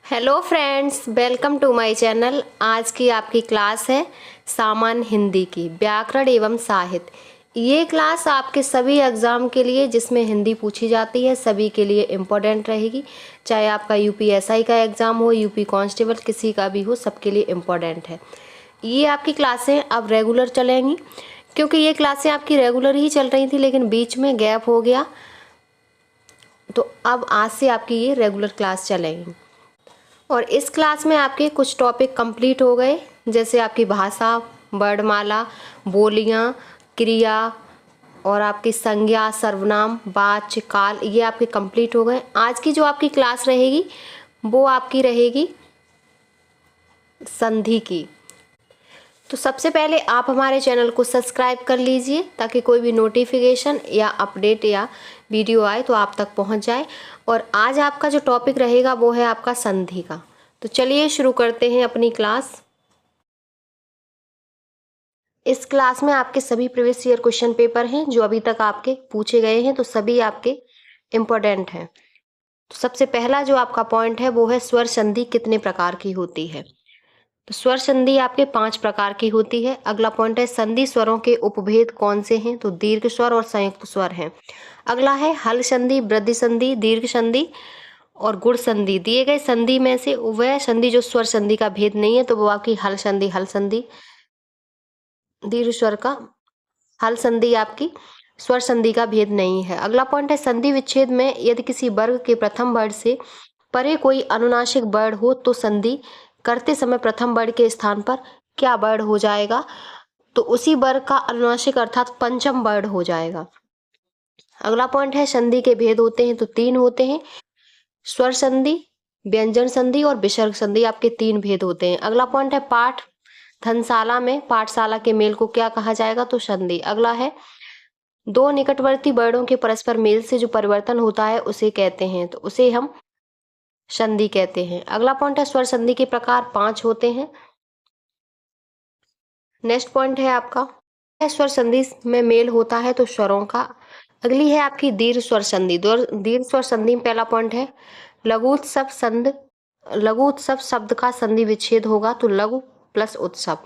Hello friends, welcome to my channel. आज की आपकी क्लास है सामान्य हिंदी की व्याकरण एवं साहित्य। ये क्लास आपके सभी एग्ज़ाम के लिए जिसमें हिंदी पूछी जाती है सभी के लिए इम्पोर्टेंट रहेगी। चाहे आपका यूपीएसआई का एग्ज़ाम हो, यूपी कांस्टेबल, किसी का भी हो, सबके लिए इम्पोर्टेंट है। ये आपकी क्लासें अब रेगुलर चलेंगी क्योंकि ये क्लासें आपकी रेगुलर ही चल रही थी लेकिन बीच में गैप हो गया, तो अब आज से आपकी ये रेगुलर क्लास चलेंगी। और इस क्लास में आपके कुछ टॉपिक कंप्लीट हो गए, जैसे आपकी भाषा, वर्णमाला, बोलियां, क्रिया और आपकी संज्ञा, सर्वनाम, वाच्य, काल, ये आपके कंप्लीट हो गए। आज की जो आपकी क्लास रहेगी वो आपकी रहेगी संधि की। तो सबसे पहले आप हमारे चैनल को सब्सक्राइब कर लीजिए ताकि कोई भी नोटिफिकेशन या अपडेट या वीडियो आए तो आप तक पहुंच जाए। और आज आपका जो टॉपिक रहेगा वो है आपका संधि का। तो चलिए शुरू करते हैं अपनी क्लास। इस क्लास में आपके सभी प्रीवियस ईयर क्वेश्चन पेपर हैं जो अभी तक आपके पूछे गए हैं, तो सभी आपके इम्पोर्टेंट हैं। तो सबसे पहला जो आपका पॉइंट है वो है स्वर संधि कितने प्रकार की होती है। तो स्वर संधि आपके 5 प्रकार की होती है। अगला पॉइंट है संधि स्वरों के उपभेद कौन से हैं, तो दीर्घ स्वर और संयुक्त स्वर हैं। अगला है हल संधि, वृद्धि संधि, दीर्घ संधि और गुण संधि। दिए गए संधि में से वह संधि जो स्वर संधि का भेद नहीं है तो वो आपकी हल संधि, हल संधि, दीर्घ स्वर का हल संधि आपकी स्वर संधि का भेद नहीं है। अगला पॉइंट है संधि विच्छेद में यदि किसी वर्ग के प्रथम वर्ण से परे कोई अनुनासिक वर्ण हो तो संधि करते समय प्रथम वर्ण के स्थान पर क्या वर्ण हो जाएगा, तो उसी वर्ग का अनुनासिक अर्थात पंचम वर्ण हो जाएगा। अगला पॉइंट है संधि के भेद होते हैं तो 3 होते हैं, स्वर संधि, व्यंजन संधि और विसर्ग संधि, आपके 3 भेद होते हैं। अगला पॉइंट है पाठ धनशाला में पाठशाला के मेल को क्या कहा जाएगा, तो संधि। अगला है दो निकटवर्ती वर्णों के परस्पर मेल से जो परिवर्तन होता है उसे कहते हैं, तो उसे हम संधि कहते हैं। अगला पॉइंट है स्वर संधि के प्रकार 5 होते हैं। नेक्स्ट पॉइंट है आपका स्वर संधि में मेल होता है तो स्वरों का। अगली है आपकी दीर्घ स्वर संधि। दीर्घ स्वर संधि में पहला पॉइंट है लघु उत्सव संध, लघु उत्सव शब्द का संधि विच्छेद होगा तो लघु प्लस उत्सव।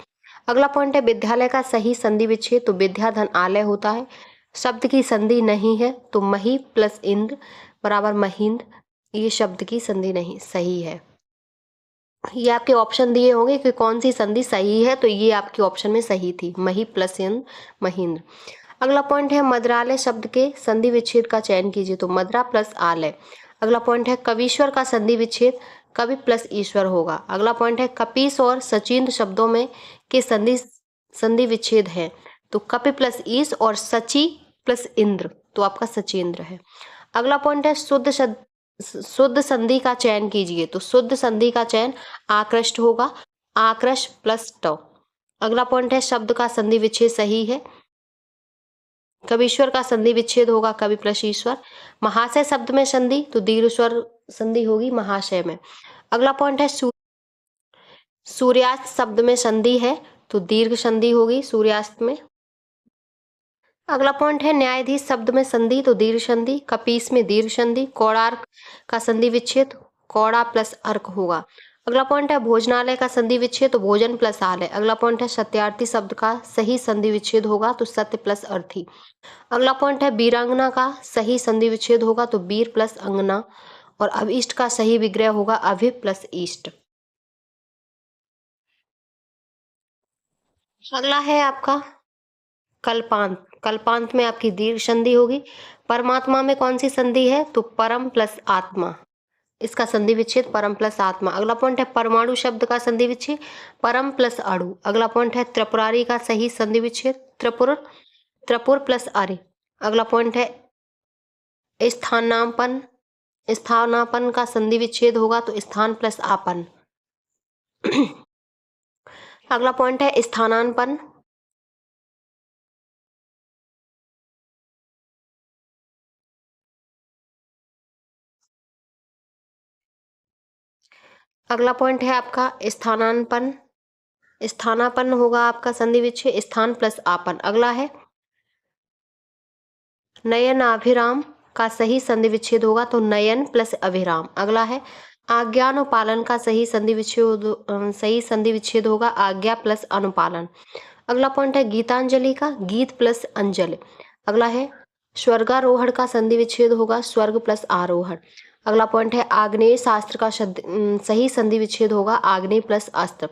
अगला पॉइंट है विद्यालय का सही संधि विच्छेद, तो विद्या धन आलय होता है। शब्द की संधि नहीं है तो मही प्लस इंद्र बराबर महींद्र, ये शब्द की संधि नहीं सही है। ये आपके ऑप्शन दिए होंगे कि कौन सी संधि सही है, तो ये आपके ऑप्शन में सही थी, मही प्लस इंद्र महींद्र। अगला पॉइंट है मद्रालय शब्द के संधि विच्छेद का चयन कीजिए, तो मद्रा प्लस आलय। अगला पॉइंट है कवीश्वर का संधि विच्छेद कवि प्लस ईश्वर होगा। अगला पॉइंट है कपीस और सचिंद्र शब्दों में के संधि विच्छेद है, तो कपि प्लस ईश और सची प्लस इंद्र, तो आपका सचेंद्र है। अगला पॉइंट है शुद्ध संधि का चयन कीजिए, तो शुद्ध संधि का चयन आकृष्ट होगा, आकृष प्लस ट। अगला पॉइंट है शब्द का संधि विच्छेद सही है, कवीश्वर का संधि विच्छेद होगा कवि प्लस ईश्वर। महाशय शब्द में संधि तो दीर्घ स्वर संधि होगी महाशय में। अगला पॉइंट है सूर्यास्त शब्द में संधि है तो दीर्घ संधि होगी सूर्यास्त में। अगला पॉइंट है न्यायाधीश शब्द में संधि तो दीर्घ संधि, कपीस में दीर्घ संधि, कौड़ार्क का संधि विच्छेद कौड़ा प्लस अर्क होगा। अगला पॉइंट है भोजनालय का संधि विच्छेद तो भोजन प्लस आलय। अगला पॉइंट है सत्यार्थी शब्द का सही संधि विच्छेद होगा तो सत्य प्लस अर्थी। अगला पॉइंट है वीरांगना का सही संधि विच्छेद होगा तो वीर प्लस अंगना, और अभिष्ट का सही विग्रह होगा अभि प्लस ईष्ट। अगला है आपका कल्पांत। कल्पांत में आपकी दीर्घ संधि होगी। परमात्मा में कौन सी संधि है, तो परम प्लस आत्मा, इसका संधि विच्छेद परम प्लस आत्मा। अगला पॉइंट है परमाणु शब्द का संधि विच्छेद परम प्लस अणु। अगला पॉइंट है त्रिपुरारी का सही संधि विच्छेद त्रिपुर, त्रिपुर प्लस आर्य। अगला पॉइंट है स्थानापन, स्थानापन का संधि विच्छेद होगा तो स्थान प्लस आपन। अगला पॉइंट है स्थानापन, अगला पॉइंट है आपका स्थानापन, स्थानापन्न होगा आपका संधि विच्छेद स्थान प्लस आपन। अगला है नयनाभिराम का सही संधि विच्छेद होगा तो नयन प्लस अभिराम। अगला है आज्ञानुपालन का सही संधि विच्छेद होगा आज्ञा प्लस अनुपालन। अगला पॉइंट है गीतांजलि का गीत प्लस अंजलि। अगला है स्वर्गारोहण का संधि विच्छेद होगा स्वर्ग प्लस आरोहण। अगला पॉइंट है आग्नेय शास्त्र का सही संधि विच्छेद होगा आग्नेय प्लस अस्त्र।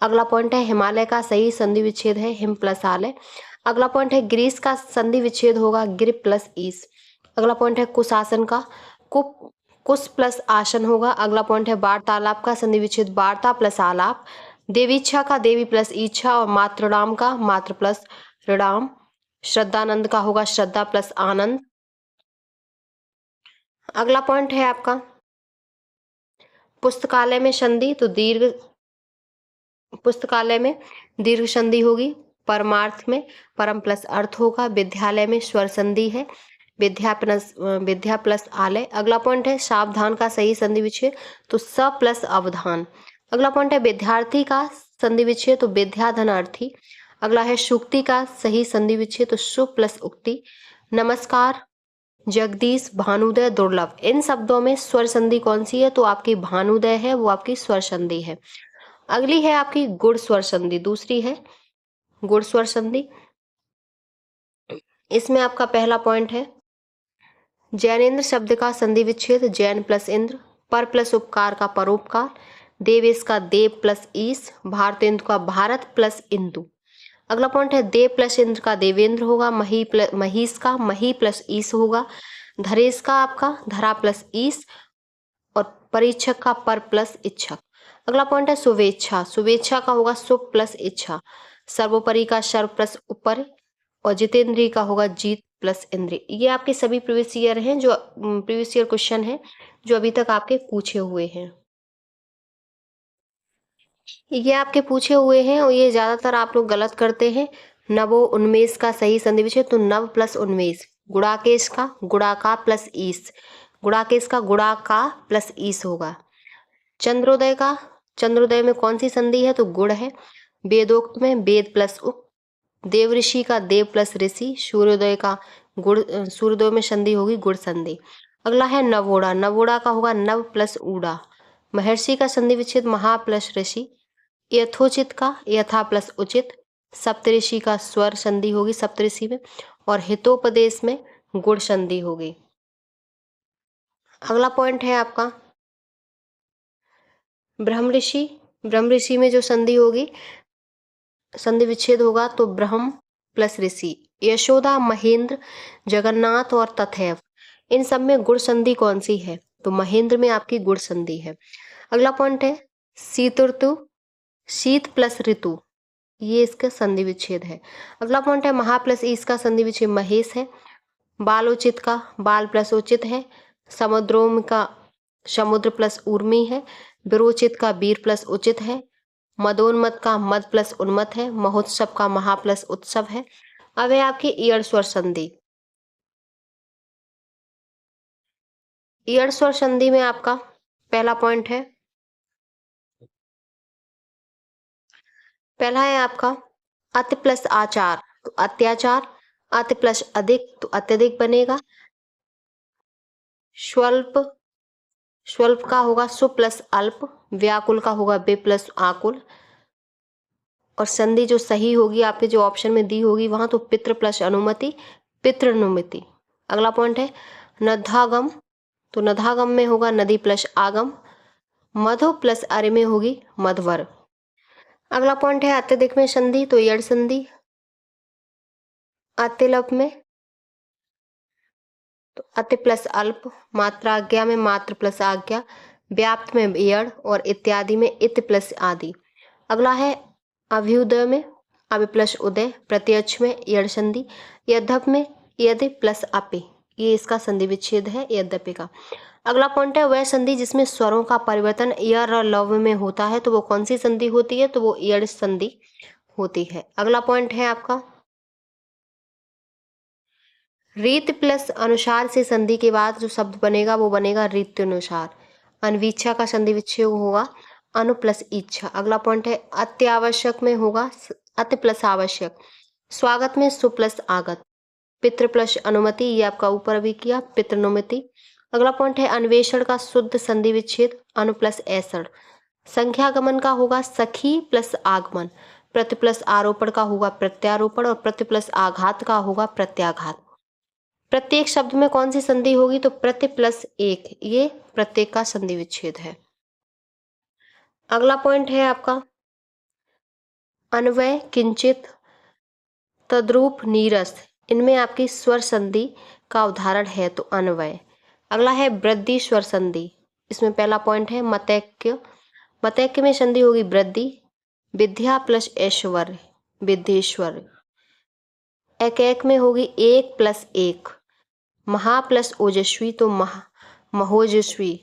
अगला पॉइंट है हिमालय का सही संधि विच्छेद है हिम प्लस आलय। अगला पॉइंट है ग्रीस का संधि विच्छेद होगा गिर प्लस ईस। अगला पॉइंट है कुशासन का कुश प्लस आसन होगा। अगला पॉइंट है वार्तालाप का संधि विच्छेद वार्ता प्लस आलाप। देवीच्छा का देवी प्लस इच्छा और मातृणाम का मातृ प्लस ऋणाम। श्रद्धानंद का होगा श्रद्धा प्लस आनंद। अगला पॉइंट है आपका पुस्तकालय में संधि तो पुस्तकालय में दीर्घ संधि होगी। परमार्थ में परम प्लस अर्थ होगा। विद्यालय में स्वर संधि है विद्या प्लस आलय। अगला पॉइंट है सावधान का सही संधि विच्छेद तो स प्लस अवधान। अगला पॉइंट है विद्यार्थी का संधि विच्छेद तो विद्या धनार्थी। अगला है सूक्ति का सही संधि विच्छेद तो सु प्लस उक्ति। नमस्कार जगदीश भानुदय दुर्लभ इन शब्दों में स्वर संधि कौन सी है तो आपकी भानुदय है वो आपकी स्वर संधि है। अगली है आपकी गुण स्वर संधि दूसरी है गुण स्वर संधि। इसमें आपका पहला पॉइंट है जैनेन्द्र शब्द का संधि विच्छेद जैन प्लस इंद्र। पर प्लस उपकार का परोपकार। देवेश का देव प्लस ईश। भारतेंदु का भारत प्लस इंदु। अगला पॉइंट है देव प्लस इंद्र का देवेंद्र होगा। महीश का मही प्लस ईश होगा। धरेश का आपका धरा प्लस ईश और परीक्षक का पर प्लस इच्छक। अगला पॉइंट है शुभेच्छा शुभेच्छा का होगा शुभ प्लस इच्छा। सर्वोपरि का सर्व प्लस ऊपर और जितेंद्रिय का होगा जीत प्लस इंद्रिय। ये आपके सभी प्रीवियस ईयर हैं जो प्रीवियस ईयर क्वेश्चन है जो अभी तक आपके पूछे हुए हैं। ये आपके पूछे हुए हैं और ये ज्यादातर आप लोग गलत करते हैं। नवो उन्मेष का सही संधि विच्छेद तो नव प्लस उन्मेष। गुड़ाकेश का गुड़ाका प्लस ईस। गुड़ाकेश का गुड़ाका प्लस ईस होगा। चंद्रोदय का चंद्रोदय में कौन सी संधि है तो गुड़ है। वेदोक्त में वेद प्लस उक्त। देव ऋषि का देव प्लस ऋषि। सूर्योदय का गुड़ सूर्योदय में संधि होगी गुड़ संधि। अगला है नवोड़ा नवोड़ा का होगा नव प्लस ऊड़ा। महर्षि का संधि विच्छेद महा प्लस ऋषि। यथोचित का यथा प्लस उचित। सप्तऋषि का स्वर संधि होगी सप्तऋषि में और हितोपदेश में गुड़ संधि होगी। अगला पॉइंट है आपका ब्रह्म ऋषि में जो संधि होगी संधि विच्छेद होगा तो ब्रह्म प्लस ऋषि। यशोदा महेंद्र जगन्नाथ और तथैव इन सब में गुड़ संधि कौन सी है तो महेंद्र में आपकी गुड़ संधि है। अगला पॉइंट है शीत ऋतु शीत प्लस ऋतु ये इसका संधि विच्छेद है। अगला पॉइंट है महा प्लस ईस का संधि विच्छेद महेश है। बालोचित का बाल प्लस उचित है। समुद्रोम का समुद्र प्लस उर्मी है। विरोचित का वीर प्लस उचित है। मदोन्मत का मद प्लस उन्मत है। महोत्सव का महा प्लस उत्सव है। अब है आपकी ईयड़ स्वर संधि। ईयड़ स्वर संधि में आपका पहला पॉइंट है पहला है आपका अति प्लस आचार तो अत्याचार। अति प्लस अधिक तो अत्यधिक बनेगा। स्वल्प का होगा सु प्लस अल्प। व्याकुल का होगा बे प्लस आकुल और संधि जो सही होगी आपके जो ऑप्शन में दी होगी वहां तो पितृ प्लस अनुमति पितृनुमति। अगला पॉइंट है नधागम तो नधागम में होगा नदी प्लस आगम। मधु प्लस अरे में होगी मधवर। अगला पॉइंट है अत्यधिक में संधि तो यड़ संधि। अतिलप में तो अति प्लस अल्प। मात्राज्ञा में मात्र प्लस आज्ञा। व्याप्त में यड़ और इत्यादि में इत प्लस आदि। अगला है अभ्युदय में अभि प्लस उदय। प्रत्यक्ष में यड़ संधि। यद्यप में यदि प्लस अपि ये इसका संधि विच्छेद है यद्यपि का। अगला पॉइंट है वह संधि जिसमें स्वरों का परिवर्तन य र लव में होता है तो वो कौन सी संधि होती है तो वो यड़ संधि होती है। अगला पॉइंट है आपका रीत प्लस अनुसार से संधि के बाद जो शब्द बनेगा वो बनेगा रीत्यनुसार। अनवीच्छा का संधि विच्छेद होगा अनु प्लस इच्छा। अगला पॉइंट है अत्यावश्यक में होगा अति प्लस आवश्यक। स्वागत में सु प्लस आगत। पितृ प्लस अनुमति ये आपका ऊपर अभी किया पितृनुमति। अगला पॉइंट है अन्वेषण का शुद्ध संधि विच्छेद अनु प्लस ऐसण। संख्यागमन का होगा सखी प्लस आगमन। प्रति प्लस आरोपण का होगा प्रत्यारोपण और प्रति प्लस आघात का होगा प्रत्याघात। प्रत्येक शब्द में कौन सी संधि होगी? तो प्रति प्लस एक, ये प्रत्येक का संधि विच्छेद है। अगला पॉइंट है आपका अन्वय, किंचित, तद्रूप, नीरस। इनमें आपकी स्वर संधि का उदाहरण है तो अन्वय। अगला है वृद्धि स्वर संधि। इसमें पहला पॉइंट है मतैक्य। मतैक्य में संधि होगी वृद्धि। विद्या प्लस ऐश्वर्य, विद्येश्वर। एकैक में होगी एक प्लस एक। महा प्लस ओजस्वी तो महोजस्वी।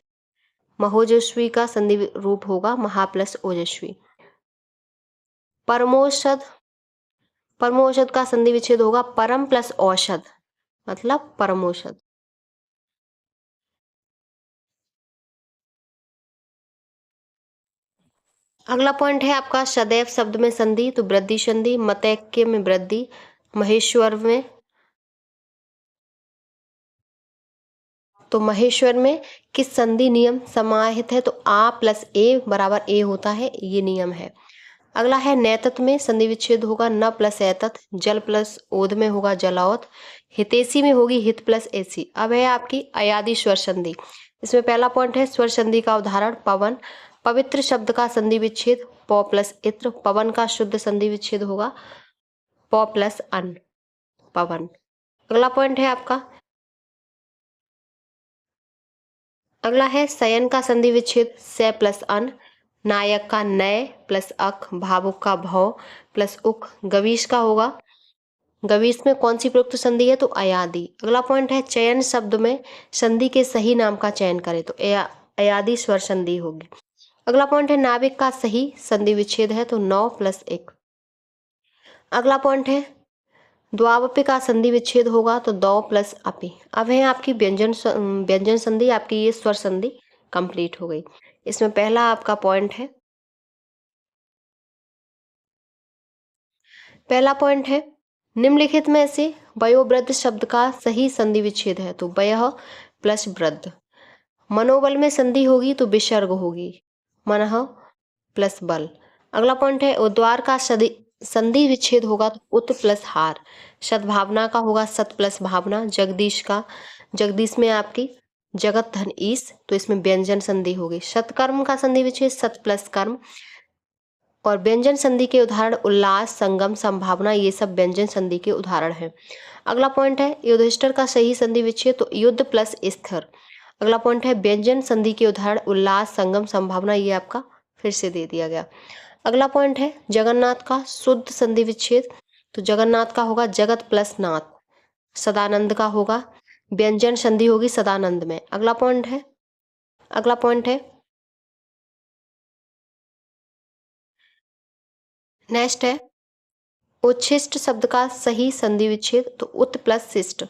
महोजस्वी का संधि रूप होगा महा प्लस ओजस्वी। परमोषध, परमोषध का संधि विच्छेद होगा परम प्लस औषध, मतलब परमोषध। अगला पॉइंट है आपका सदैव शब्द में संधि। तो वृद्धि संधि, मतैक्य में वृद्धि, महेश्वर में, तो महेश्वर में किस संधि नियम समाहित है? तो आ प्लस ए बराबर ए होता है, ये नियम है। अगला है नैतत में संधि विच्छेद होगा न प्लस ऐतत। जल प्लस ओद में होगा जलाओत। हितैषी में होगी हित प्लस ऐसी। अब है आपकी अयादि स्वर संधि। इसमें पहला पॉइंट है स्वर संधि का उदाहरण पवन। पवित्र शब्द का संधि विच्छेद प प्लस इत्र। पवन का शुद्ध संधि विच्छेद होगा प प्लस अन, पवन। अगला पॉइंट है आपका, अगला है शयन का संधि विच्छेद से प्लस अन। नायक का नय प्लस अक। भावुक का भव प्लस उक। गवीश का होगा, गवीश में कौन सी प्रयुक्त संधि है? तो अयादि। अगला पॉइंट है चयन शब्द में संधि के सही नाम का चयन करें तो अयादि स्वर संधि होगी। अगला पॉइंट है नाविक का सही संधि विच्छेद है तो नौ प्लस एक। अगला पॉइंट है द्वावपी का संधि विच्छेद होगा तो दौ प्लस अपी। अब है आपकी व्यंजन संधि, आपकी ये स्वर संधि कंप्लीट हो गई। इसमें पहला आपका पॉइंट है, पहला पॉइंट है निम्नलिखित में से वयोवृद्ध शब्द का सही संधि विच्छेद है तो वयः प्लस वृद्ध। मनोबल में संधि होगी तो विसर्ग होगी, मनः प्लस बल। अगला पॉइंट है उद्वार का संधि विच्छेद होगा तो उत प्लस हार। सद्भावना का होगा सत प्लस भावना। जगदीश का, जगदीश में आपकी जगत धन ईस, तो इसमें व्यंजन संधि होगी। सत्कर्म का संधि विच्छेद सत प्लस कर्म। और व्यंजन संधि के उदाहरण उल्लास, संगम, संभावना, ये सब व्यंजन संधि के उदाहरण हैं। अगला पॉइंट है युधिष्ठिर का सही संधि विच्छेद तो युद्ध प्लस स्थिर। अगला पॉइंट है व्यंजन संधि के उदाहरण उल्लास, संगम, संभावना, ये आपका फिर से दे दिया गया। अगला पॉइंट है जगन्नाथ का शुद्ध संधि विच्छेद तो जगन्नाथ का होगा जगत प्लस नाथ। सदानंद का होगा व्यंजन संधि होगी सदानंद में। अगला पॉइंट है, अगला पॉइंट है नेक्स्ट है उच्छिष्ट शब्द का सही संधि विच्छेद तो उत प्लस शिष्ट।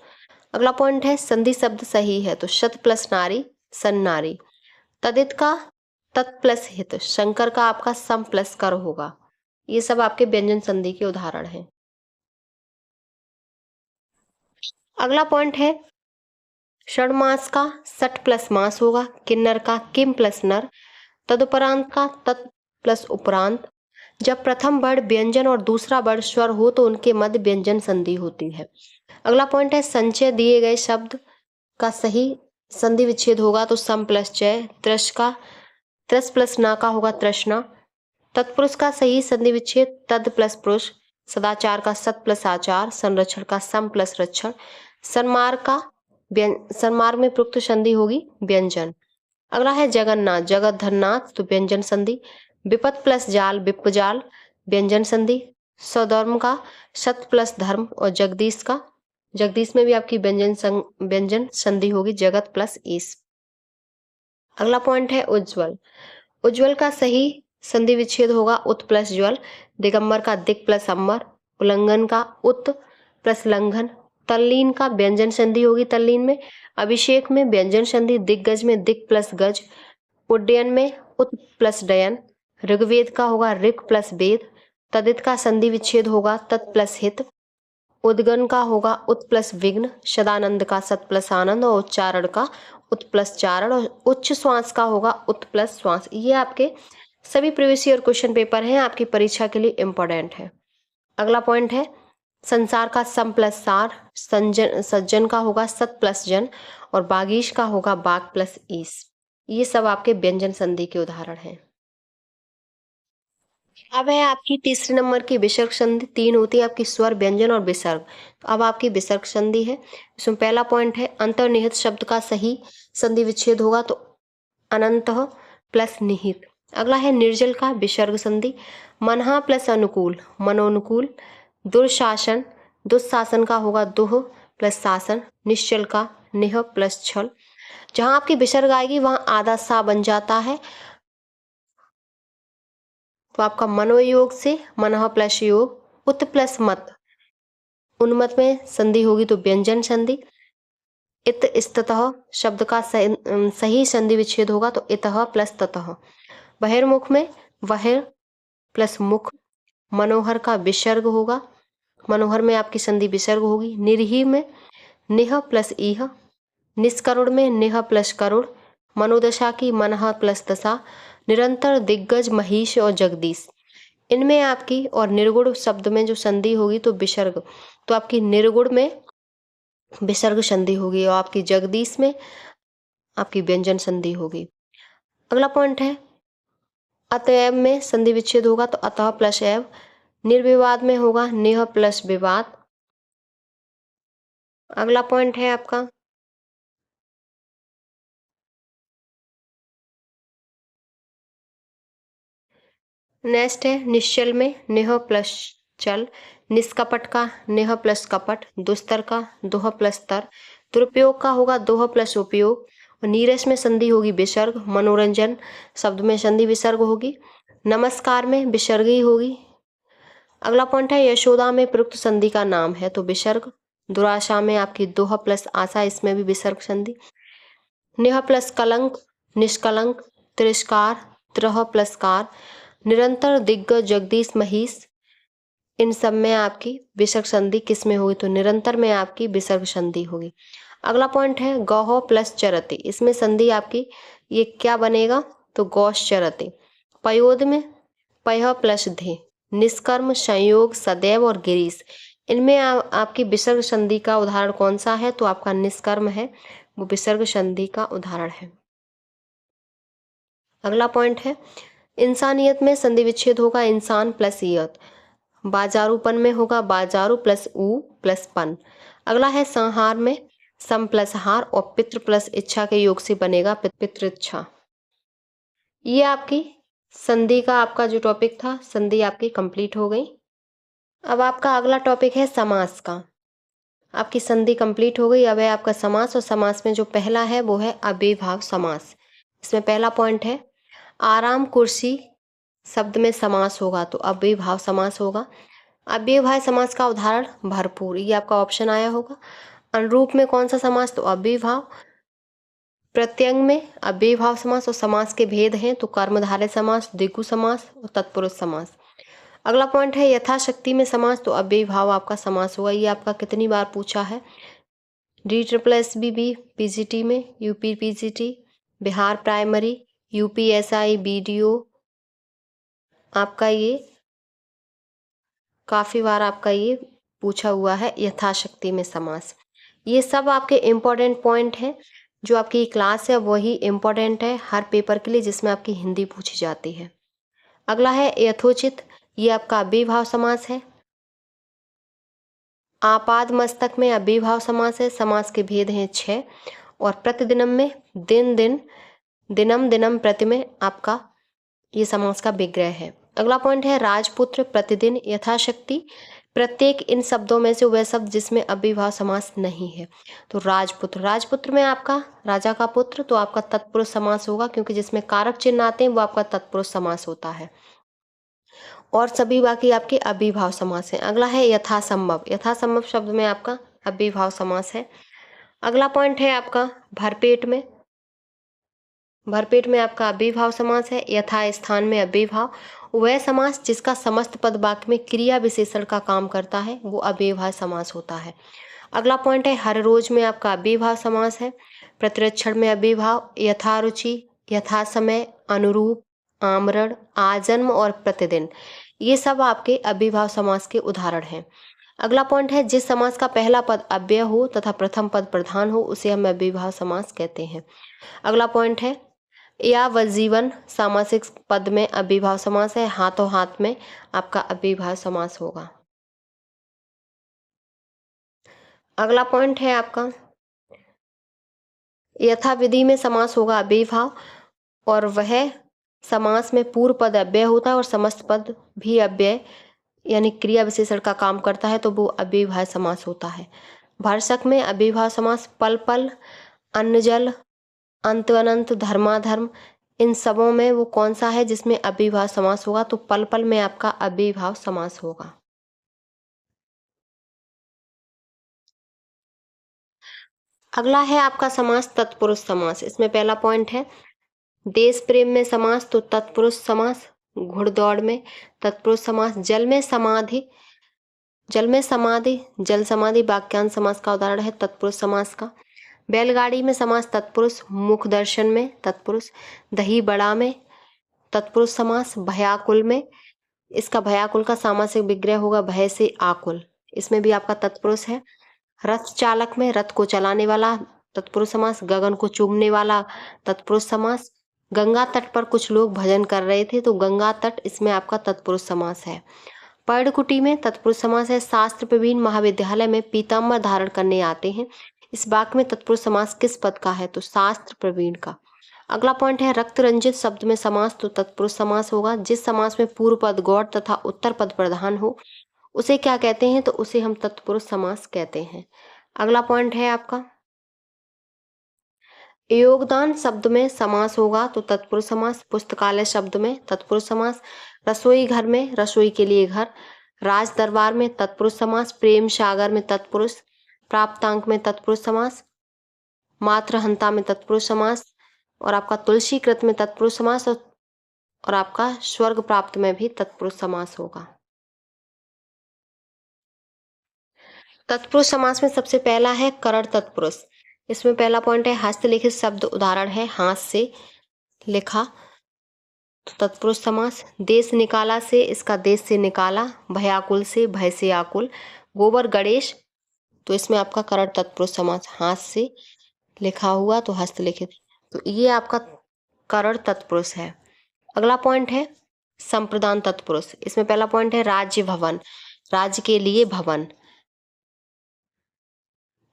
अगला पॉइंट है संधि शब्द सही है तो शत प्लस नारी, सन नारी। तदित का तत् प्लस हित। शंकर का आपका सम प्लस कर होगा। ये सब आपके व्यंजन संधि के उदाहरण हैं। अगला पॉइंट है षण्मास का सट प्लस मास होगा। किन्नर का किम प्लस नर। तदुपरांत का तत् प्लस उपरांत। जब प्रथम वर्ण व्यंजन और दूसरा वर्ण स्वर हो तो उनके मध्य व्यंजन संधि होती है। अगला पॉइंट है संचय दिए गए शब्द का सही संधि विच्छेद होगा तो सम प्लस चय। त्रस का त्रस प्लस ना का होगा तृष्णा। तत्पुरुष का सही संधि विच्छेद तद प्लस पुरुष। सदाचार का सत प्लस आचार। संरक्षण का सम प्लस रक्षण। सन्मार्ग का सन्मार्ग में प्रयुक्त संधि होगी व्यंजन। अगला है जगन्नाथ, जगत धननाथ तो व्यंजन संधि। विपत प्लस जाल, विप्पजाल, व्यंजन संधि। सौधर्म का सत प्लस धर्म। और जगदीश का, जगदीश में भी आपकी व्यंजन संधि होगी जगत प्लस ईश। अगला पॉइंट है उज्ज्वल। उज्ज्वल का सही संधि विच्छेद होगा उत प्लस ज्वल। दिगंबर का दिक प्लस अंबर। उल्लंघन का उत प्लस लंघन। तल्लीन का व्यंजन संधि होगी तल्लीन में। अभिषेक में व्यंजन संधि। दिग्गज में दिक प्लस गज। उड्डयन में उत प्लस डयन। ऋग्वेद का होगा ऋक प्लस वेद। तदित का संधि विच्छेद होगा तत् प्लस हित। उद्गन का होगा उत प्लस विघ्न, सदानंद का सत प्लस आनंद और उच्चारण का उत प्लस चारण और उच्च श्वास का होगा उत प्लस श्वास। ये आपके सभी प्रीवियस ईयर क्वेश्चन पेपर हैं, आपकी परीक्षा के लिए इंपॉर्टेंट है। अगला पॉइंट है संसार का सम प्लस सार, सज्जन का होगा सत प्लस जन और बागीश का होगा बाग प्लस ईस। ये सब आपके व्यंजन संधि के उदाहरण हैं। अब है आपकी तीसरे नंबर की विसर्ग संधि। तीन होती है आपकी स्वर, व्यंजन और विसर्ग। तो अब आपकी विसर्ग संधि है। इसमें पहला पॉइंट है अंतर्निहित शब्द का सही संधि विच्छेद होगा तो अनंतः प्लस निहित। अगला है निर्जल का विसर्ग संधि, मनहा प्लस अनुकूल, मनोनुकूल। दुर्शासन, दुस्शासन का होगा दुह प्लस शासन। निश्चल का निह प्लस छल। जहां आपकी विसर्ग आएगी वहां आधा सा बन जाता है, तो आपका मनोयोग से मनः प्लस योग, उत प्लस मत, उन्मत में संधि होगी तो व्यंजन संधि। इत स्ततः शब्द का सही संधि विच्छेद होगा तो इतः प्लस ततः। बहिर्मुख में वहिर प्लस मुख। मनोहर का विसर्ग होगा, मनोहर में आपकी संधि विसर्ग होगी। निरही में निह प्लस इह। निष्करुण में निह प्लस करुण। मनोदशा की मनहा प्लस दशा। निरंतर, दिग्गज, महिष और जगदीश, इनमें आपकी और निर्गुण शब्द में जो संधि होगी तो विसर्ग, तो आपकी निर्गुण में विसर्ग संधि होगी और आपकी जगदीश में आपकी व्यंजन संधि होगी। अगला पॉइंट है अतएव में संधि विच्छेद होगा तो अतः प्लस एव। निर्विवाद में होगा निह प्लस विवाद। अगला पॉइंट है आपका नेक्स्ट है निश्चल में निह प्लस चल। निष्कपट का निह प्लस कपट। दुस्तर का दोह प्लस तर। दुरुपयोग का होगा दोह प्लस उपयोग। और नीरस में संधि होगी विसर्ग। मनोरंजन शब्द में संधि विसर्ग होगी। नमस्कार में विसर्ग ही होगी। अगला पॉइंट है यशोदा में प्रयुक्त संधि का नाम है तो विसर्ग। दुराशा में आपकी दोह प्लस आशा, इसमें भी विसर्ग संधि। निह प्लस कलंक, निष्कलंक। तिरस्कार, त्रह प्लस कार। निरंतर, दिग्गज, जगदीश, महिष, इन सब में आपकी विसर्ग संधि किस में होगी तो निरंतर में आपकी विसर्ग संधि होगी। अगला पॉइंट है गौह प्लस चरति, इसमें संधि आपकी ये क्या बनेगा तो गौश चरति। पयोद में पय प्लस धे। निष्कर्म, संयोग, सदैव और गिरीश, इनमें आपकी विसर्ग संधि का उदाहरण कौन सा है तो आपका निष्कर्म है, वो विसर्ग संधि का उदाहरण है। अगला पॉइंट है इंसानियत में संधि विच्छेद होगा इंसान प्लस ईयत। बाजारूपन में होगा बाजारू प्लस ऊ प्लस पन। अगला है संहार में सम प्लस हार और पितृ प्लस इच्छा के योग से बनेगा पितृच्छा। ये आपकी संधि का आपका जो टॉपिक था, संधि आपकी कंप्लीट हो गई। अब आपका अगला टॉपिक है समास का। आपकी संधि कंप्लीट हो गई, अब है आपका समास। और समास में जो पहला है वो है अव्ययीभाव समास। इसमें पहला पॉइंट है आराम कुर्सी शब्द में समास होगा तो अव्ययीभाव समास होगा। अव्ययीभाव समास का उदाहरण भरपूर, ये आपका ऑप्शन आया होगा। अनुरूप में कौन सा समास तो अव्ययीभाव। प्रत्यंग में अव्ययीभाव समास और समास के भेद हैं तो कर्मधारय समास, द्विगु समास और तत्पुरुष समास। अगला पॉइंट है यथाशक्ति में समास तो अव्ययीभाव आपका समास होगा। ये आपका कितनी बार पूछा है DSSB PGT में, UP PGT, Bihar primary, UPSI BDO, आपका ये काफ़ी बार आपका ये पूछा हुआ है यथाशक्ति में समास। ये सब आपके इम्पोर्टेंट पॉइंट हैं, जो आपकी क्लास है वही इम्पोर्टेंट है हर पेपर के लिए जिसमें आपकी हिंदी पूछी जाती है। अगला है यथोचित, ये आपका अव्ययीभाव समास है। आपाद मस्तक में अव्ययीभाव समास है। समास के भेद हैं 6 और प्रतिदिनम में दिन दिन, दिनम दिनम प्रति में आपका ये समास का विग्रह है। अगला पॉइंट है राजपुत्र, प्रतिदिन, यथाशक्ति। प्रत्येक इन शब्दों में से वह शब्द जिसमें अव्ययीभाव समास नहीं है तो राजपुत्र। राजपुत्र में आपका राजा का पुत्र तो आपका तत्पुरुष समास होगा, क्योंकि जिसमें कारक चिन्ह आते हैं वो आपका तत्पुरुष समास होता है। और सभी बाकी आपके अव्ययीभाव समास हैं। अगला है यथासंभव। यथासंभव शब्द में आपका अव्ययीभाव समास है। अगला पॉइंट है आपका भरपेट में। भरपेट में आपका अव्ययीभाव समास है। यथा स्थान में अव्ययीभाव वह समास जिसका समस्त पद वाक्य में क्रिया विशेषण का काम करता है वो अव्ययभाव समास होता है। अगला पॉइंट है हर रोज में आपका अव्ययभाव समास है। प्रतिरक्षण में अव्ययभाव यथारुचि, यथा समय, अनुरूप, आमरण, आजन्म और प्रतिदिन, ये सब आपके अव्ययभाव समास के उदाहरण हैं। अगला पॉइंट है जिस समास का पहला पद अव्यय हो तथा प्रथम पद प्रधान हो उसे हम अव्ययभाव समास कहते हैं। अगला पॉइंट है या वजीवन सामासिक पद में अव्ययभाव समास है। हाथों हाथ में आपका अव्ययभाव समास होगा। अगला पॉइंट है आपका यथाविधि में समास होगा अव्ययभाव, और वह समास में पूर्व पद अव्यय होता है और समस्त पद भी अव्यय यानी क्रिया विशेषण का काम करता है, तो वो अव्ययभाव समास होता है। भरसक में अव्ययभाव समास पल पल, अन्न जल, अंत अनंत, धर्माधर्म, इन सबों में वो कौन सा है जिसमें अव्ययभाव समास होगा, तो पल पल में आपका अव्ययभाव समास होगा। अगला है आपका समास तत्पुरुष समास। इसमें पहला पॉइंट है देश प्रेम में समास तो तत्पुरुष समास, घुड़दौड़ में तत्पुरुष समास, जल समाधि वाक्यांश समास का उदाहरण है तत्पुरुष समास का। बैलगाड़ी में समास तत्पुरुष, मुख दर्शन में तत्पुरुष, दही बड़ा में तत्पुरुष समास, भयाकुल में, इसका भयाकुल का सामासिक विग्रह होगा भय से आकुल, इसमें भी आपका तत्पुरुष है। रथ चालक में रथ को चलाने वाला तत्पुरुष समास, गगन को चूमने वाला तत्पुरुष समास, गंगा तट पर कुछ लोग भजन कर रहे थे तो गंगा तट, इसमें आपका तत्पुरुष समास है। पर्णकुटी में तत्पुरुष समास है। शास्त्र प्रवीण महाविद्यालय में पीताम्बर धारण करने आते हैं, इस वाक्य में तत्पुरुष समास किस पद का है, तो शास्त्र प्रवीण का। अगला पॉइंट है रक्त रंजित शब्द में समास तो तत्पुरुष समास होगा। जिस समास में पूर्व पद गौड़ तथा उत्तर पद प्रधान हो उसे क्या कहते हैं, तो उसे हम तत्पुरुष समास कहते हैं। अगला पॉइंट है आपका योगदान शब्द में समास होगा तो तत्पुरुष समास, पुस्तकालय शब्द में तत्पुरुष समास, रसोई घर में रसोई के लिए घर, राज दरबार में तत्पुरुष समास, प्रेम सागर में तत्पुरुष, प्राप्तांक में तत्पुरुष समास, मातृहंता में तत्पुरुष समास, और आपका तुलसी कृत में तत्पुरुष समास, और आपका स्वर्ग प्राप्त में भी तत्पुरुष समास होगा। तत्पुरुष समास में सबसे पहला है करण तत्पुरुष। इसमें पहला पॉइंट है हस्तलिखित शब्द उदाहरण है हाथ से लिखा तो तत्पुरुष समास। देश निकाला से, इसका देश से निकाला, भयाकुल से, भय से आकुल, गोबर गणेश, तो इसमें आपका करण तत्पुरुष समास, हाथ से लिखा हुआ तो हस्तलिखित, तो ये आपका करण तत्पुरुष है। अगला पॉइंट है संप्रदान तत्पुरुष। इसमें पहला पॉइंट है राज्य भवन, राज्य के लिए भवन,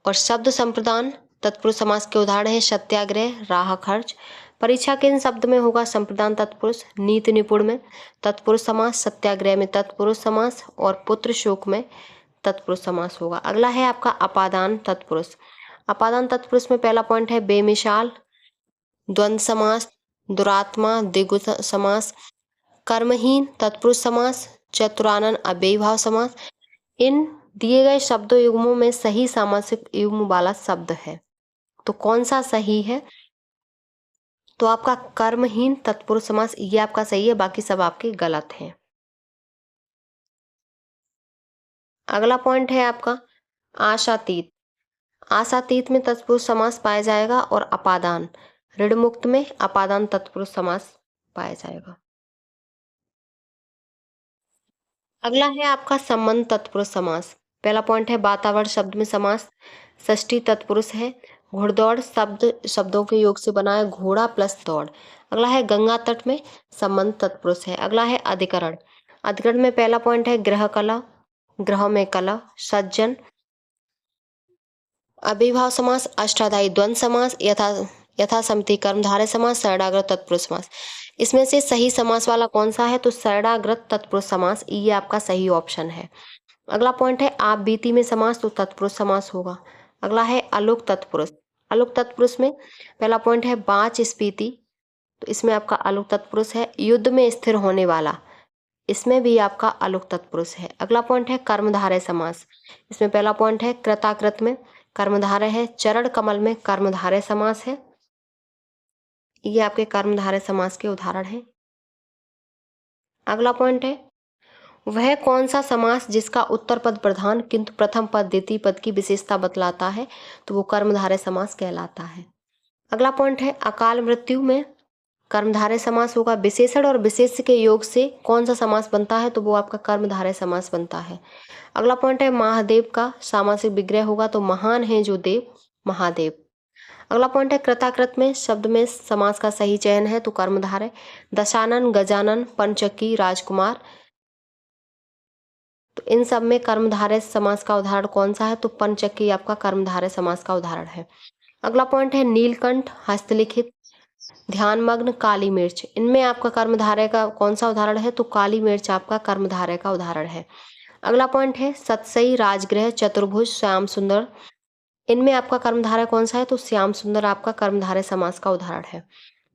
और शब्द संप्रदान तत्पुरुष समास के उदाहरण है सत्याग्रह, राह खर्च। परीक्षा के इन शब्द में होगा संप्रदान तत्पुरुष। नीति निपुण में तत्पुरुष समास, सत्याग्रह में तत्पुरुष समास, और पुत्र शोक में तत्पुरुष समास होगा। अगला है आपका अपादान तत्पुरुष। अपादान तत्पुरुष में पहला पॉइंट है बेमिसाल, द्वंद्व समास, दुरात्मा, द्विगु समास, कर्महीन तत्पुरुष समास, चतुरानन अव्ययभाव समास। इन दिए गए शब्दों युग्मों में सही सामासिक युग्म वाला शब्द है, तो कौन सा सही है, तो आपका कर्महीन तत्पुरुष समास, ये आपका सही है, बाकी सब आपके गलत हैं। अगला पॉइंट है आपका आशातीत। आशातीत में तत्पुरुष समास पाया जाएगा, और अपादान, ऋण मुक्त में अपादान तत्पुरुष समास पाया जाएगा। अगला है आपका संबंध तत्पुरुष समास। पहला पॉइंट है वातावरण शब्द में समास, षष्ठी तत्पुरुष है। घुड़दौड़ शब्दों के योग से बना है घोड़ा प्लस दौड़। अगला है गंगा तट में संबंध तत्पुरुष है। अगला है अधिकरण। अधिकरण में पहला पॉइंट है गृह कला, ग्रह में कला, सज्जन, अव्ययभाव समास, अष्टाध्यायी द्वंद्व समास, यथा समिति कर्मधारय समास, शरणागत तत्पुरुष समास। इसमें से सही समास वाला कौन सा है, तो शरणागत तत्पुरुष समास, ये आपका सही ऑप्शन है। अगला पॉइंट है आप बीती में समास तो तत्पुरुष समास होगा। अगला है अलुक तत्पुरुष। अलुक तत्पुरुष में पहला पॉइंट है बाच स्पीति, तो इसमें आपका अलुक तत्पुरुष है। युद्ध में स्थिर होने वाला, इसमें भी आपका अलुक तत्पुरुष है। अगला पॉइंट है कर्मधारय समास। इसमें पहला पॉइंट है कृताकृत में कर्मधारय है, चरण कमल में कर्मधारय समास है, ये आपके कर्मधारय समास के उदाहरण हैं। अगला पॉइंट है, वह कौन सा समास जिसका उत्तर पद प्रधान किंतु प्रथम पद द्वितीय पद की विशेषता बतलाता है, तो वो कर्मधारय समास कहलाता है। अगला पॉइंट है, अकाल मृत्यु में कर्मधारय समास होगा। विशेषण और विशेष्य के योग से कौन सा समास बनता है, तो वो आपका कर्मधारय समास बनता है। अगला पॉइंट है, महादेव का सामासिक विग्रह होगा, तो महान है जो देव, महादेव। अगला पॉइंट है, कृताकृत में शब्द में समास का सही चयन है, तो कर्मधारय। दशानन, गजानन, पंचकी, राजकुमार, तो इन सब में कर्मधारय समास का उदाहरण कौन सा है, तो पंचकी आपका कर्मधारय समास का उदाहरण है। अगला पॉइंट है, नीलकंठ, हस्तलिखित, ध्यानमग्न, काली मिर्च, इनमें आपका कर्मधारय का कौन सा उदाहरण है, तो काली मिर्च आपका कर्मधारय का उदाहरण है। अगला पॉइंट है, सतसई, राजगृह, चतुर्भुज, श्याम सुंदर, इनमें आपका कर्मधारय कौन सा है, तो श्याम सुंदर आपका कर्मधारय समास का उदाहरण है।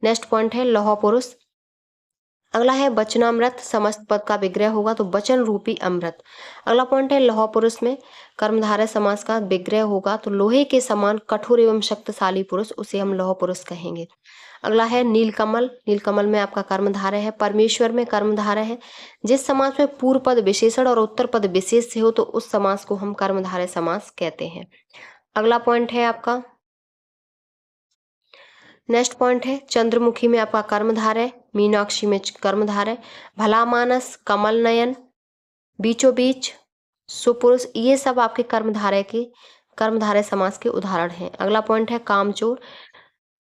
नेक्स्ट पॉइंट है, लौह पुरुष। अगला है, वचनामृत, समस्त पद का विग्रह होगा, तो वचन रूपी अमृत। अगला पॉइंट है, लौह पुरुष में कर्मधारय समास का विग्रह होगा, तो लोहे के समान कठोर एवं शक्तिशाली पुरुष, उसे हम लौह पुरुष कहेंगे। अगला है, नीलकमल। नीलकमल में आपका कर्मधारय है। परमेश्वर में कर्मधारय है। जिस समास में पूर्व पद विशेषण और उत्तर पद विशेष से हो, तो उस समास को हम कर्मधारय समास कहते हैं। अगला पॉइंट है आपका, नेक्स्ट पॉइंट है, चंद्रमुखी में आपका कर्मधारय, मीनाक्षी में कर्मधारय, भला मानस, कमल नयन, बीचों बीच, सुपुरुष, ये सब आपके कर्मधारय समास के उदाहरण हैं। अगला पॉइंट है, कामचोर,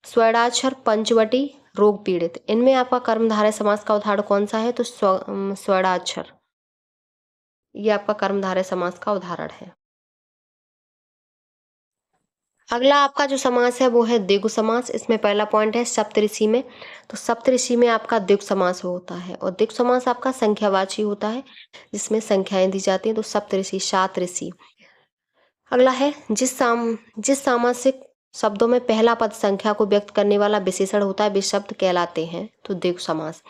स्वर्णाक्षर, पंचवटी, रोग पीड़ित, इनमें आपका कर्मधारय समास का उदाहरण कौन सा है, तो स्वर्णाक्षर, ये आपका कर्मधारय समास का उदाहरण है। अगला आपका जो समास है वो है द्विगु समास। इसमें पहला पॉइंट है, सप्तऋषि में, तो सप्तऋषि में आपका द्विगु समास होता है, और द्विगु समास आपका संख्यावाची होता है, जिसमें संख्याएं दी जाती हैं, तो सप्तऋषि, सात ऋषि। अगला है, जिस सामासिक शब्दों में पहला पद संख्या को व्यक्त करने वाला विशेषण होता है, वे शब्द कहलाते हैं, तो द्विगु समास।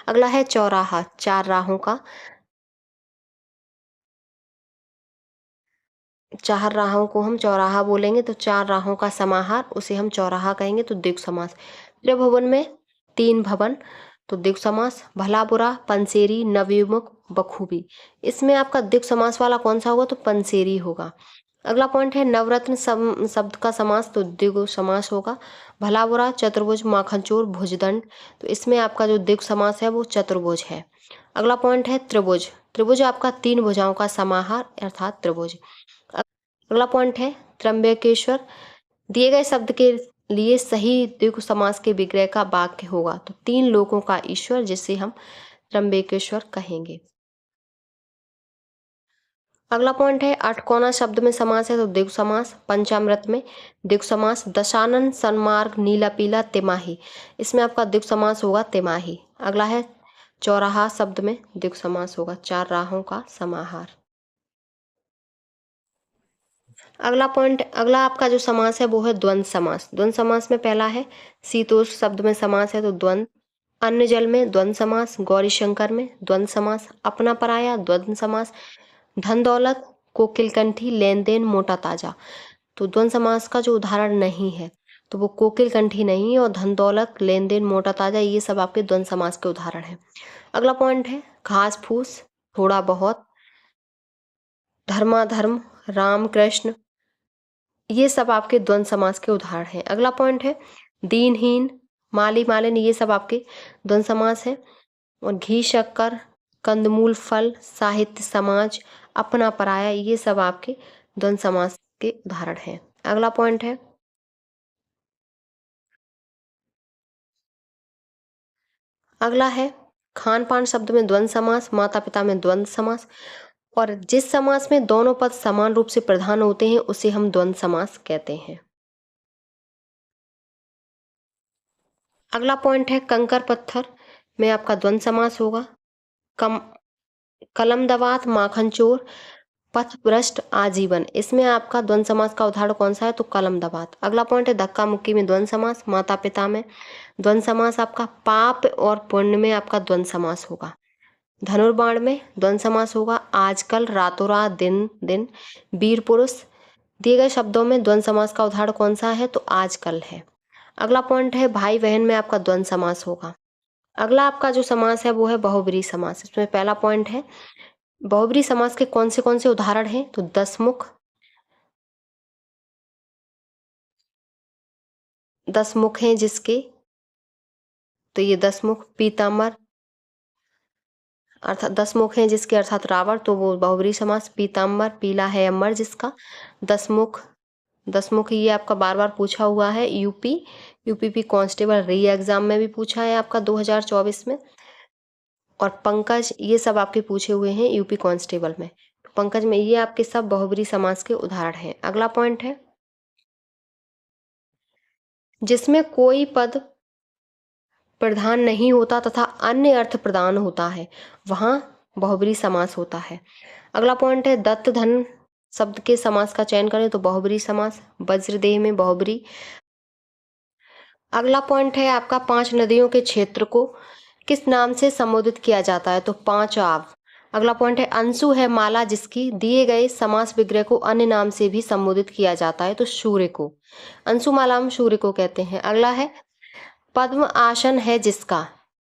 अगला है, चौराहा, चार राहों का, चार राहों को हम चौराहा बोलेंगे, तो चार राहों का समाहार, उसे हम चौराहा कहेंगे, तो द्विगु समास। त्रिभुवन में तीन भवन, तो द्विगु समास। भला बुरा, पंसेरी, नवयुवक, बखूबी, इसमें आपका द्विगु समास वाला कौन सा होगा, तो पंसेरी होगा। अगला पॉइंट है, नवरत्न शब्द का समास, तो द्विगु समास होगा। भला बुरा, चतुर्भुज, माखनचोर, भुजदंड, तो इसमें आपका जो द्विगु समास है वो चतुर्भुज है। अगला पॉइंट है, त्रिभुज। त्रिभुज आपका तीन भुजाओं का समाहार अर्थात त्रिभुज। अगला पॉइंट है, त्र्यंबकेश्वर, दिए गए शब्द के लिए सही द्विगु समास के विग्रह का वाक्य होगा, तो तीन लोकों का ईश्वर, जिसे हम त्र्यंबकेश्वर कहेंगे। अगला पॉइंट है, अठकोना शब्द में समास है, तो द्विगु समास। पंचामृत में द्विगु समास। दशानन, सन्मार्ग, नीला पीला, तिमाही, इसमें आपका द्विगु समास होगा तिमाही। अगला है, चौराहा शब्द में द्विगु समास होगा, चार राहों का समाहार। अगला आपका जो समास है वो है द्वंद्व समास। द्वंद्व समास में पहला है, शीतोष्ण शब्द में समास है, तो द्वंद्व। अन्न जल में द्वंद्व समास। गौरी शंकर में द्वंद्व समास। अपना पराया द्वंद्व समास। धन दौलत, कोकिलकंठी, लेन देन, मोटा ताजा, तो द्वंद्व समास का जो उदाहरण नहीं है, तो वो कोकिलकंठी नहीं है, और धन दौलत, लेन देन, मोटा ताजा, ये सब आपके द्वंद्व समास के उदाहरण हैं। अगला पॉइंट है, घास फूस, थोड़ा बहुत, धर्माधर्म, राम कृष्ण, ये सब आपके द्वंद्व समास के उदाहरण हैं। अगला पॉइंट है, दीनहीन, माली मालिन, ये सब आपके द्वंद्व समास है। और घी शक्कर, कंदमूल फल, साहित्य समाज, अपना पराया, ये सब आपके द्वंद्व समास के उदाहरण हैं। अगला पॉइंट है, अगला है, खान पान शब्द में द्वंद्व समास। माता पिता में द्वंद्व समास। और जिस समास में दोनों पद समान रूप से प्रधान होते हैं, उसे हम द्वंद्व समास कहते हैं। अगला पॉइंट है, कंकर पत्थर में आपका द्वंद्व समास होगा। कम कलम दवात, माखन चोर, पथ भ्रष्ट, आजीवन, इसमें आपका द्वंद्व समास का उदाहरण कौन सा है, तो कलम दवात। अगला पॉइंट है, धक्का मुक्की में द्वंद्व समास। माता पिता में द्वंद्व समास आपका। पाप और पुण्य में आपका द्वंद्व समास होगा। धनुर्बाण में द्वंद्व समास होगा। आजकल, रातों रात, दिन दिन, वीर पुरुष, दिए गए शब्दों में द्वंद्व समास का उदाहरण कौन सा है, तो आजकल है। अगला पॉइंट है, भाई बहन में आपका द्वंद्व समास होगा। अगला आपका जो समास है वो है बहुब्रीहि समास। इसमें पहला पॉइंट है, बहुब्रीहि समास के कौन से उदाहरण हैं? तो दसमुख, दसमुख हैं जिसके, तो ये दसमुख, पीताम्बर अर्थात दसमुख हैं जिसके अर्थात रावण, तो वो बहुब्रीहि समास। पीताम्बर, पीला है अम्बर जिसका। दसमुख, दसमुख ये आपका बार बार पूछा हुआ है, यूपीपी कांस्टेबल री एग्जाम में भी पूछा है आपका 2024 में। और पंकज, ये सब आपके पूछे हुए हैं यूपी कांस्टेबल में। पंकज में ये आपके सब बहुब्रीहि समास के उदाहरण हैं। अगला पॉइंट है, जिसमें कोई पद प्रधान नहीं होता तथा अन्य अर्थ प्रदान होता है, वहां बहुब्रीहि समास होता है। अगला पॉइंट है, दत्त धन शब्द के समास का चयन करें तो बहुब्रीहि समास। वज्रदेह में बहुब्रीहि। अगला पॉइंट है आपका, 5 नदियों के क्षेत्र को किस नाम से संबोधित किया जाता है? तो पांचआव। अगला पॉइंट है, अंशु है माला जिसकी दिए गए समास विग्रह को अन्य नाम से भी संबोधित किया जाता है, तो सूर्य को। अंशुमाला हम सूर्य को कहते हैं। अगला है, पद्म आसन है जिसका,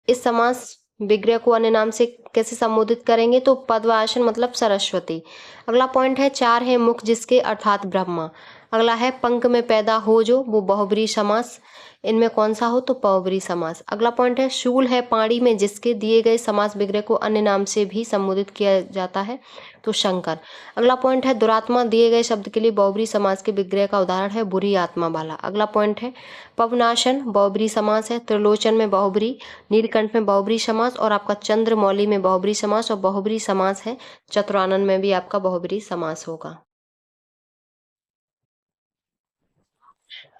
इस समास विग्रह को अन्य नाम से कैसे संबोधित करेंगे? तो पद्म आसन मतलब सरस्वती। अगला पॉइंट है, 4 है मुख जिसके अर्थात ब्रह्मा। अगला है, पंख में पैदा हो जो, वो बहुब्रीहि समास। इनमें कौन सा हो? तो बहुब्रीहि समास। अगला पॉइंट है, शूल है पाणी में जिसके दिए गए समास विग्रह को अन्य नाम से भी संबोधित किया जाता है, तो शंकर। अगला पॉइंट है, दुरात्मा दिए गए शब्द के लिए बहुब्रीहि समास के विग्रह का उदाहरण है बुरी आत्मा वाला। अगला पॉइंट है, पवनाशन बहुब्रीहि समास है। त्रिलोचन में बहुब्रीहि, नीलकंठ में बहुब्रीहि समास, और आपका चंद्रमौली में बहुब्रीहि समास, और बहुब्रीहि समास है चतुरानन में भी आपका बहुब्रीहि समास होगा।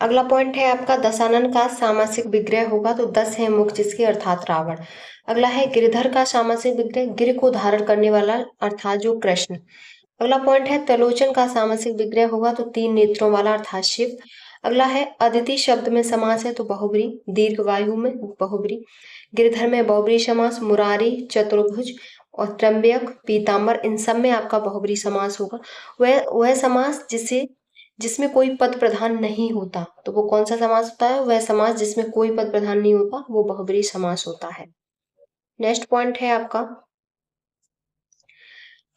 अगला पॉइंट है आपका, दशानन का सामासिक विग्रह होगा, तो 10 है मुख जिसके अर्थात रावण। अगला है, गिरधर का सामासिक विग्रह, गिर को धारण करने वाला अर्थात जो कृष्ण। अगला पॉइंट है, त्रिलोचन का सामासिक विग्रह होगा, तो 3 नेत्रों वाला अर्थात शिव। अगला है, अदिति शब्द में समास है तो बहुब्रीहि, दीर्घवायु में बहुब्रीहि, गिरधर में बहुब्रीहि समास, मुरारी, चतुर्भुज और त्र्यंबक, पीताम्बर, इन सब में आपका बहुब्रीहि समास होगा। वह समास जिसमें कोई पद प्रधान नहीं होता, तो वो कौन सा समास होता है? वह समास जिसमें कोई पद प्रधान नहीं होता, वो बहुब्रीहि समास होता है। नेक्स्ट पॉइंट है आपका,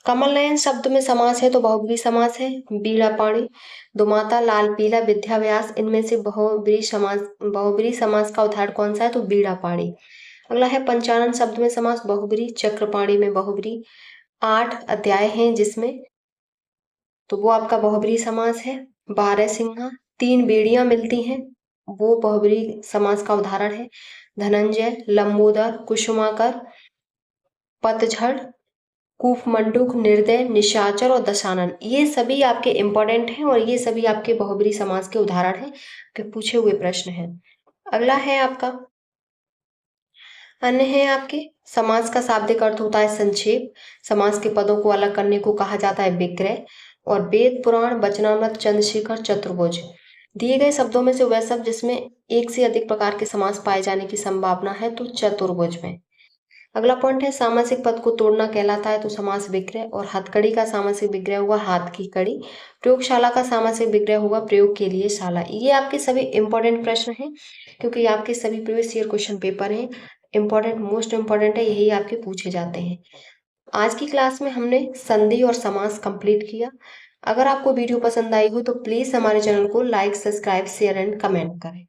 कमल नयन शब्द में समास है तो बहुब्रीहि समास है। बीड़ा पाणी, दुमाता, लाल पीला, विद्या व्यास, इनमें से बहुब्रीहि समास का उदाहरण कौन सा है? तो बीड़ा पाणी। अगला है, पंचानन शब्द में समास बहुब्रीहि, चक्रपाणी में बहुब्रीहि, 8 अध्याय हैं जिसमें, तो वो आपका बहुब्रीहि समास है। 12 सिंहा, 3 बेड़ियां मिलती हैं, वो बहुब्रीहि समास का उदाहरण है। धनंजय, लंबोदर, कुसुमाकर, पतझड़, कूपमंडूक, निर्दय, निशाचर और दशानन, ये सभी आपके इंपॉर्टेंट हैं और ये सभी आपके बहुब्रीहि समास के उदाहरण हैं, के पूछे हुए प्रश्न हैं। अगला है आपका, अन्य है आपके, समास का शाब्दिक अर्थ होता है संक्षेप, समास के पदों को अलग करने को कहा जाता है विग्रह, और वेद पुराण वचनामृत चंद्रशेखर चतुर्भुज, दिए गए शब्दों में से वह शब्द जिसमें एक से अधिक प्रकार के समास पाए जाने की संभावना है, तो चतुर्भुज में। अगला पॉइंट है, सामासिक पद को तोड़ना कहलाता है तो समास विग्रह, और हथकड़ी का सामासिक विग्रह हुआ हाथ की कड़ी, प्रयोगशाला का सामासिक विग्रह हुआ प्रयोग के लिए शाला। ये आपके सभी इंपॉर्टेंट प्रश्न हैं क्योंकि आपके सभी प्रीवियस ईयर क्वेश्चन पेपर हैं, इंपॉर्टेंट, मोस्ट इंपॉर्टेंट है, यही आपके पूछे जाते हैं। आज की क्लास में हमने संधि और समास कंप्लीट किया। अगर आपको वीडियो पसंद आई हो तो प्लीज हमारे चैनल को like, subscribe, share and comment करें।